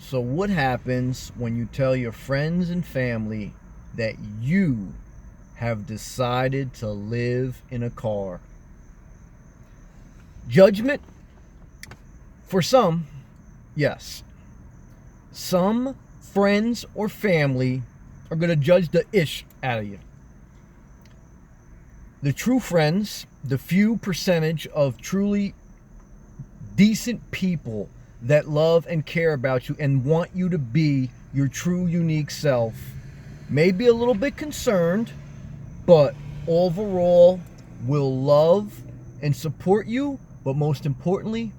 So what happens when you tell your friends and family that you have decided to live in a car? Judgment? For some, yes. Some friends or family are going to judge the ish out of you. The true friends, the few percentage of truly decent people that love and care about you and want you to be your true unique self, may be a little bit concerned, but overall will love and support you, but most importantly,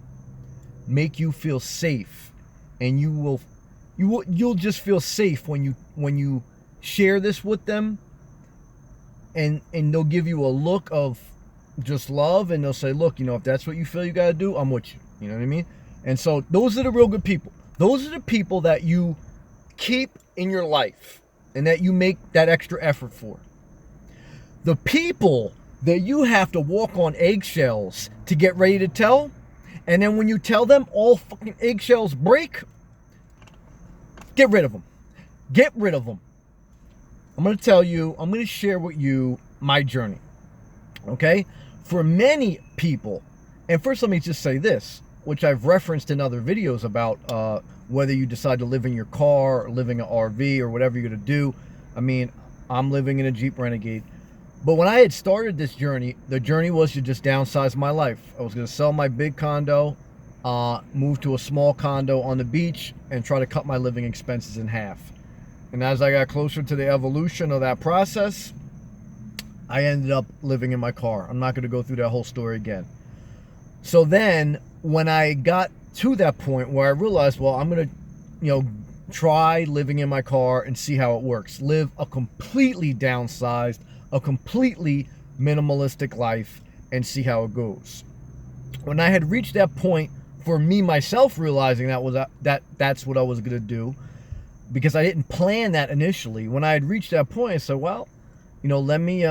make you feel safe. And you'll just feel safe when you share this with them, and they'll give you a look of just love, and they'll say, look, if that's what you feel you got to do, I'm with you. You know what I mean? And so those are the real good people. Those are the people that you keep in your life and that you make that extra effort for. The people that you have to walk on eggshells to get ready to tell, and then when you tell them, all fucking eggshells break, get rid of them. Get rid of them. I'm going to share with you my journey. Okay? For many people, and first let me just say this, which I've referenced in other videos about whether you decide to live in your car or live in an RV or whatever you're going to do. I mean, I'm living in a Jeep Renegade. But when I had started this journey, the journey was to just downsize my life. I was going to sell my big condo, move to a small condo on the beach, and try to cut my living expenses in half. And as I got closer to the evolution of that process, I ended up living in my car. I'm not going to go through that whole story again. So then, when I got to that point where I realized, well, I'm going to, try living in my car and see how it works. Live a completely downsized, a completely minimalistic life and see how it goes. When I had reached that point, for me myself realizing that's what I was going to do, because I didn't plan that initially. When I had reached that point, I said, well, let me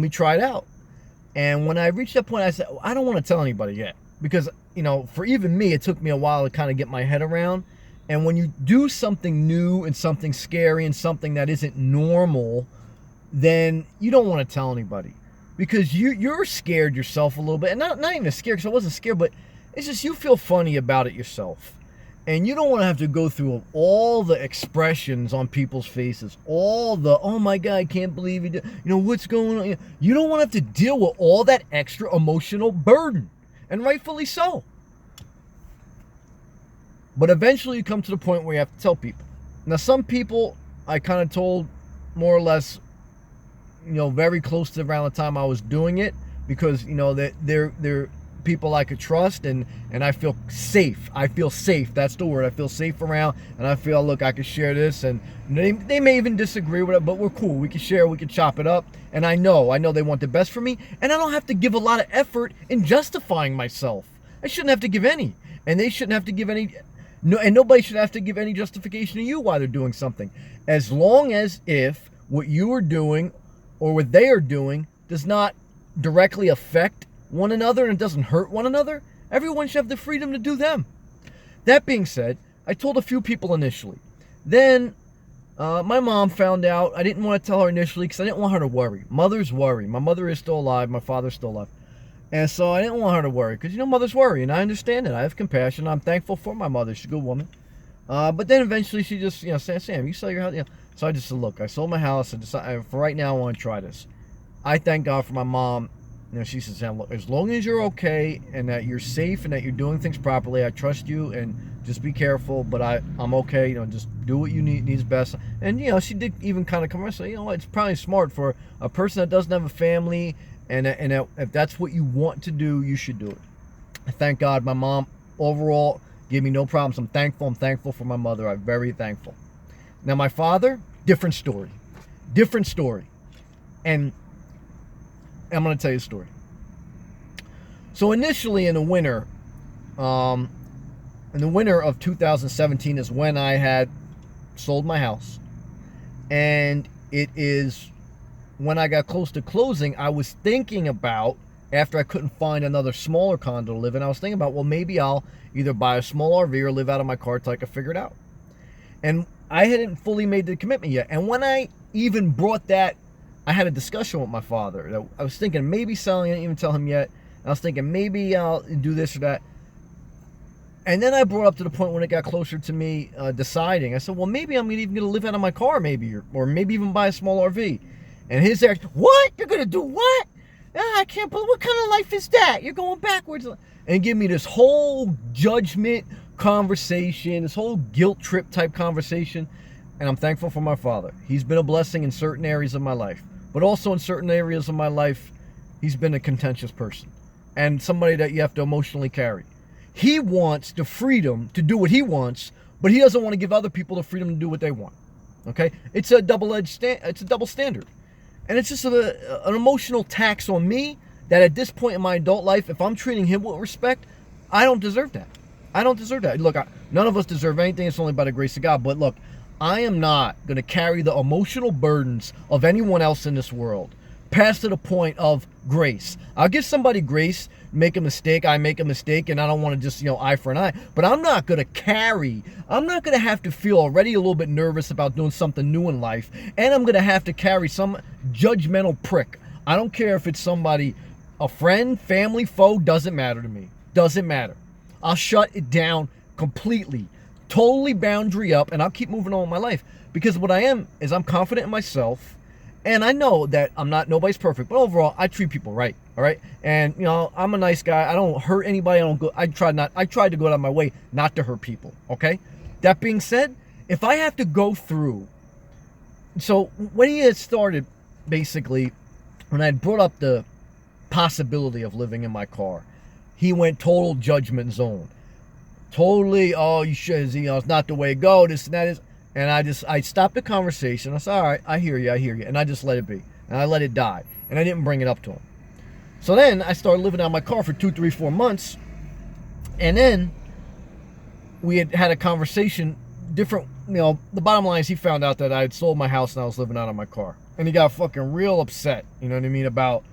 try it out. And when I reached that point, I said, I don't want to tell anybody yet, because for even me, it took me a while to kind of get my head around. And when you do something new and something scary and something that isn't normal, then you don't want to tell anybody, because you're scared yourself a little bit. And not even scared, because I wasn't scared, but it's just you feel funny about it yourself. And you don't want to have to go through all the expressions on people's faces, all the, oh my God, I can't believe you did, what's going on? You don't want to have to deal with all that extra emotional burden, and rightfully so. But eventually you come to the point where you have to tell people. Now, some people I kind of told more or less, very close to around the time I was doing it, because, that they're people I could trust, and I feel safe. I feel safe. That's the word. I feel safe around, and I feel, look, I could share this, and they may even disagree with it, but we're cool. We can share. We can chop it up, and I know they want the best for me, and I don't have to give a lot of effort in justifying myself. I shouldn't have to give any, and they shouldn't have to give any. No, and nobody should have to give any justification to you why they're doing something, as long as if what you are doing or what they are doing does not directly affect one another and it doesn't hurt one another. Everyone should have the freedom to do them. That being said, I told a few people initially. Then my mom found out. I didn't want to tell her initially because I didn't want her to worry. Mothers worry. My mother is still alive. My father's still alive. And so I didn't want her to worry, because, mothers worry, and I understand it. I have compassion. I'm thankful for my mother. She's a good woman. But then eventually she just, said, Sam, you sell your house? So I just said, look, I sold my house. I decided, for right now, I want to try this. I thank God for my mom. She said, Sam, look, as long as you're okay and that you're safe and that you're doing things properly, I trust you, and just be careful, but I'm okay. Just do what you needs best. And, she did even kind of come around and say, it's probably smart for a person that doesn't have a family, and if that's what you want to do, you should do it. I thank God my mom overall gave me no problems. I'm thankful for my mother. I'm very thankful. Now my father, different story. And I'm going to tell you a story. So initially in the winter of 2017 is when I had sold my house. And it is when I got close to closing, I was thinking about, after I couldn't find another smaller condo to live in, I was thinking about, well, maybe I'll either buy a small RV or live out of my car till I can figure it out. And I hadn't fully made the commitment yet. And when I even brought that, I had a discussion with my father. I was thinking maybe selling. I didn't even tell him yet. I was thinking maybe I'll do this or that. And then I brought up to the point when it got closer to me deciding. I said, well, maybe I'm even going to live out of my car, maybe, or maybe even buy a small RV. And his reaction, what? You're going to do what? I can't believe, what kind of life is that? You're going backwards. And give me this whole judgment conversation, this whole guilt trip type conversation. And I'm thankful for my father. He's been a blessing in certain areas of my life. But also in certain areas of my life, he's been a contentious person. And somebody that you have to emotionally carry. He wants the freedom to do what he wants, but he doesn't want to give other people the freedom to do what they want. Okay? It's a it's a double standard. And it's just an emotional tax on me that at this point in my adult life, if I'm treating him with respect, I don't deserve that. I don't deserve that. Look, none of us deserve anything. It's only by the grace of God. But look, I am not going to carry the emotional burdens of anyone else in this world past to the point of grace. I'll give somebody grace, make a mistake, I make a mistake, and I don't want to just, eye for an eye. But I'm not going to have to feel already a little bit nervous about doing something new in life. And I'm going to have to carry some judgmental prick. I don't care if it's somebody, a friend, family, foe, doesn't matter to me. Doesn't matter. I'll shut it down completely. Totally boundary up, and I'll keep moving on with my life. Because what I am is I'm confident in myself. And I know that nobody's perfect, but overall, I treat people right, all right? And, I'm a nice guy. I don't hurt anybody. I tried to go out of my way not to hurt people, okay? That being said, if I have to go through, so when he had started, basically, when I had brought up the possibility of living in my car, he went total judgment zone. Totally, you should, it's not the way to go, this and that is. And I stopped the conversation. I said, all right, I hear you. And I just let it be. And I let it die. And I didn't bring it up to him. So then I started living out of my car for 2, 3, 4 months. And then we had a conversation, different, the bottom line is he found out that I had sold my house and I was living out of my car. And he got fucking real upset, you know what I mean, about,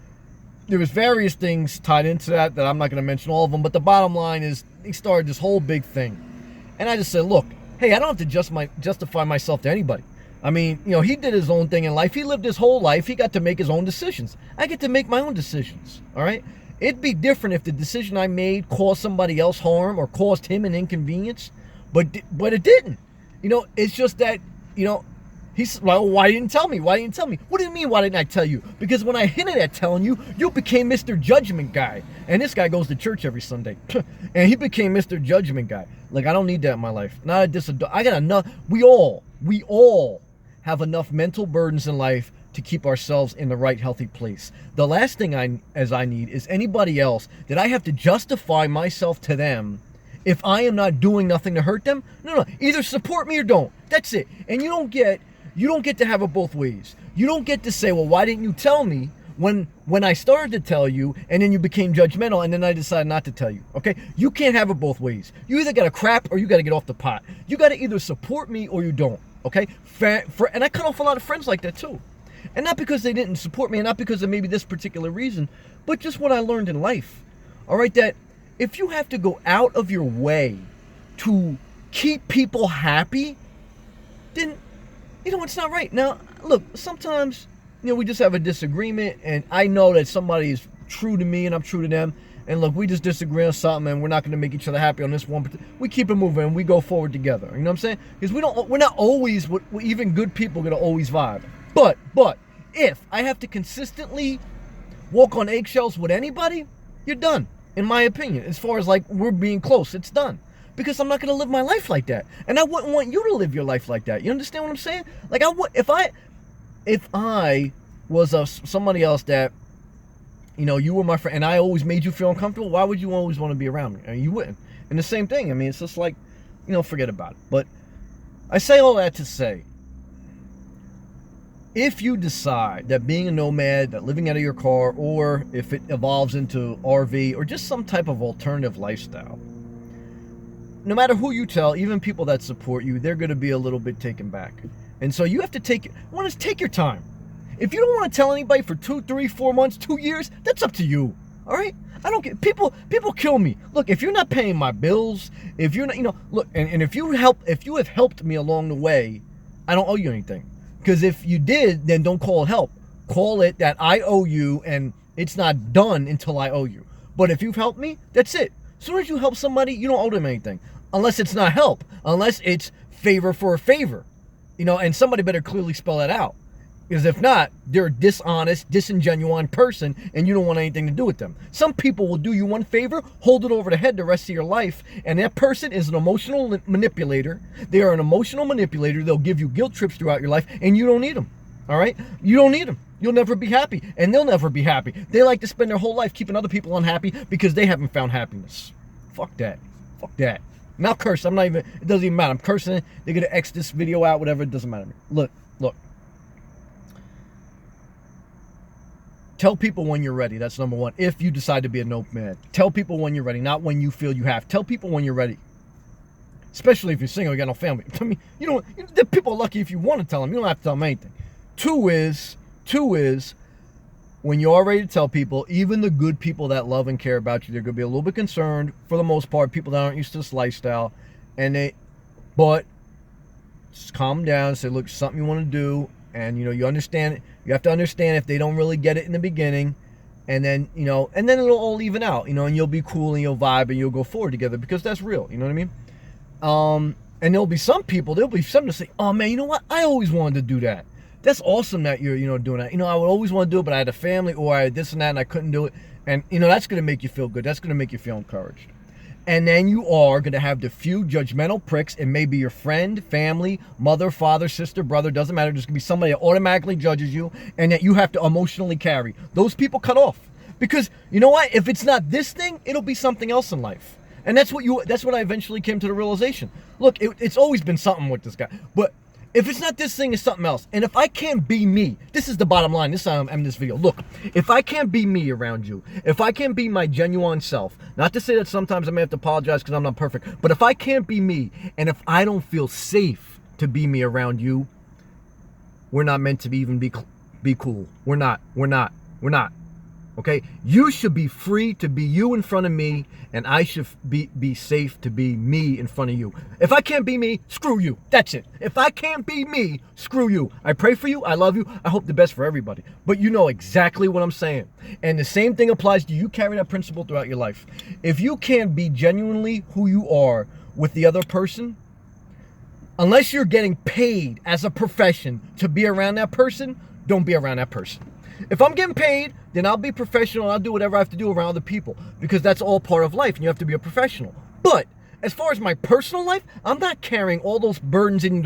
there was various things tied into that I'm not going to mention all of them. But the bottom line is he started this whole big thing. And I just said, look, hey, I don't have to justify myself to anybody. I mean, he did his own thing in life. He lived his whole life. He got to make his own decisions. I get to make my own decisions, all right? It'd be different if the decision I made caused somebody else harm or caused him an inconvenience, but it didn't. It's just that, he's like, why didn't you tell me? Why didn't you tell me? What do you mean, why didn't I tell you? Because when I hinted at telling you, you became Mr. Judgment Guy. And this guy goes to church every Sunday. And he became Mr. Judgment Guy. Like, I don't need that in my life. I got enough. We all have enough mental burdens in life to keep ourselves in the right, healthy place. The last thing I need is anybody else that I have to justify myself to them if I am not doing nothing to hurt them. No. Either support me or don't. That's it. And you don't get to have it both ways. You don't get to say, well, why didn't you tell me when I started to tell you and then you became judgmental and then I decided not to tell you, okay? You can't have it both ways. You either got to crap or you got to get off the pot. You got to either support me or you don't, okay? And I cut off a lot of friends like that too. And not because they didn't support me and not because of maybe this particular reason, but just what I learned in life, all right? That if you have to go out of your way to keep people happy, then it's not right. Now, look, sometimes, we just have a disagreement, and I know that somebody is true to me and I'm true to them, and look, we just disagree on something, and we're not going to make each other happy on this one. We keep it moving, and we go forward together. You know what I'm saying? Because we're not always, even good people going to always vibe. But if I have to consistently walk on eggshells with anybody, you're done, in my opinion. As far as, like, we're being close, it's done. Because I'm not going to live my life like that. And I wouldn't want you to live your life like that. You understand what I'm saying? Like, if I was somebody else that, you were my friend and I always made you feel uncomfortable, why would you always want to be around me? I mean, you wouldn't. And the same thing. I mean, it's just like, forget about it. But I say all that to say, if you decide that being a nomad, that living out of your car, or if it evolves into RV or just some type of alternative lifestyle, no matter who you tell, even people that support you, they're going to be a little bit taken back. And so you have to take your time. If you don't want to tell anybody for 2, 3, 4 months, 2 years, that's up to you. All right? I don't get people kill me. Look, if you're not paying my bills, if you're not, look, and if you have helped me along the way, I don't owe you anything. Because if you did, then don't call it help. Call it that I owe you, and it's not done until I owe you. But if you've helped me, that's it. As soon as you help somebody, you don't owe them anything. Unless it's not help. Unless it's favor for a favor. And somebody better clearly spell that out. Because if not, they're a dishonest, disingenuine person, and you don't want anything to do with them. Some people will do you one favor, hold it over the head the rest of your life, and that person is an emotional manipulator. They are an emotional manipulator. They'll give you guilt trips throughout your life, and you don't need them. All right? You don't need them. You'll never be happy, and they'll never be happy. They like to spend their whole life keeping other people unhappy because they haven't found happiness. Fuck that. Fuck that. I'm not cursing. It doesn't even matter. I'm cursing. They're going to X this video out, whatever. It doesn't matter to me. Look. Tell people when you're ready. That's number one. If you decide to be a nomad, tell people when you're ready, not when you feel you have. Tell people when you're ready. Especially if you're single, you got no family. I mean, the people are lucky if you want to tell them. You don't have to tell them anything. Two is when you are ready to tell people, even the good people that love and care about you, they're going to be a little bit concerned, for the most part, people that aren't used to this lifestyle, but just calm down, say, look, something you want to do, and you understand it. You have to understand if they don't really get it in the beginning, and then and then it'll all even out, and you'll be cool and you'll vibe and you'll go forward together because that's real. You know what I mean? And there'll be some to say, oh man, you know what? I always wanted to do that. That's awesome that you're doing that. I would always want to do it, but I had a family or I had this and that and I couldn't do it. And that's going to make you feel good. That's going to make you feel encouraged. And then you are going to have the few judgmental pricks. It may be your friend, family, mother, father, sister, brother, doesn't matter. There's going to be somebody that automatically judges you and that you have to emotionally carry. Those people cut off. Because you know what? If it's not this thing, it'll be something else in life. And that's what I eventually came to the realization. Look, it's always been something with this guy. But if it's not this thing, it's something else. And if I can't be me, this is the bottom line. This is how I'm ending this video. Look, if I can't be me around you, if I can't be my genuine self, not to say that sometimes I may have to apologize because I'm not perfect, but if I can't be me, and if I don't feel safe to be me around you, we're not meant to even be cool. We're not. Okay? You should be free to be you in front of me, and I should be safe to be me in front of you. If I can't be me, screw you. That's it. If I can't be me, screw you. I pray for you. I love you. I hope the best for everybody. But you know exactly what I'm saying. And the same thing applies to you. Carry that principle throughout your life. If you can't be genuinely who you are with the other person, unless you're getting paid as a profession to be around that person, don't be around that person. If I'm getting paid, then I'll be professional and I'll do whatever I have to do around other people because that's all part of life and you have to be a professional. But as far as my personal life, I'm not carrying all those burdens in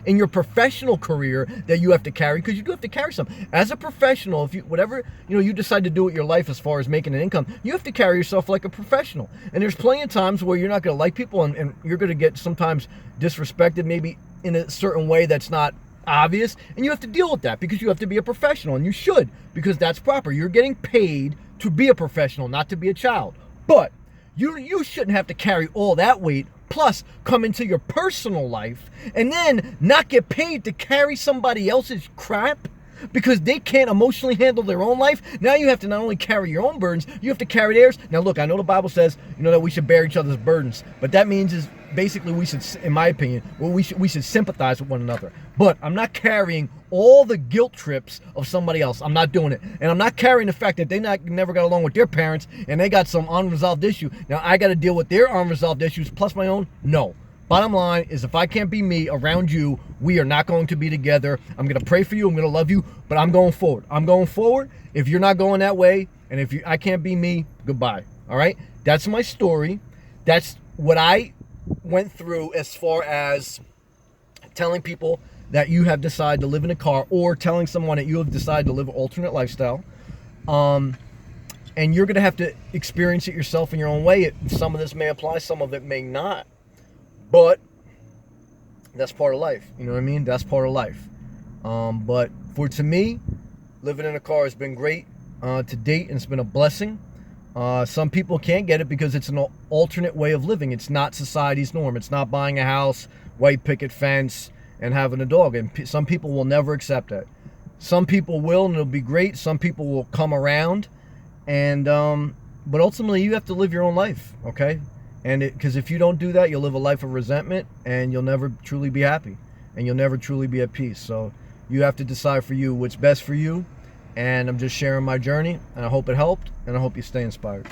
your professional career that you have to carry because you do have to carry some. As a professional, if you decide to do with your life as far as making an income, you have to carry yourself like a professional. And there's plenty of times where you're not going to like people and you're going to get sometimes disrespected maybe in a certain way that's not obvious, and you have to deal with that because you have to be a professional, and you should, because that's proper. You're getting paid to be a professional, not to be a child. But you shouldn't have to carry all that weight, plus come into your personal life, and then not get paid to carry somebody else's crap because they can't emotionally handle their own life. Now you have to not only carry your own burdens, you have to carry theirs. Now look, I know the Bible says, that we should bear each other's burdens, but that means is basically we should, in my opinion, we should sympathize with one another. But I'm not carrying all the guilt trips of somebody else. I'm not doing it. And I'm not carrying the fact that they never got along with their parents and they got some unresolved issue. Now I got to deal with their unresolved issues plus my own. No. Bottom line is, if I can't be me around you, we are not going to be together. I'm going to pray for you. I'm going to love you, but I'm going forward. I'm going forward. If you're not going that way, and if I can't be me, goodbye. All right? That's my story. That's what I went through as far as telling people that you have decided to live in a car, or telling someone that you have decided to live an alternate lifestyle. And you're going to have to experience it yourself in your own way. Some of this may apply, some of it may not. But that's part of life. You know what I mean? That's part of life. But to me, living in a car has been great to date, and it's been a blessing. Some people can't get it because it's an alternate way of living. It's not society's norm. It's not buying a house, white picket fence, and having a dog. And some people will never accept that. Some people will, and it'll be great. Some people will come around And but ultimately you have to live your own life, okay? And because if you don't do that, you'll live a life of resentment, and you'll never truly be happy, and you'll never truly be at peace. So you have to decide for you what's best for you. And I'm just sharing my journey, and I hope it helped, and I hope you stay inspired.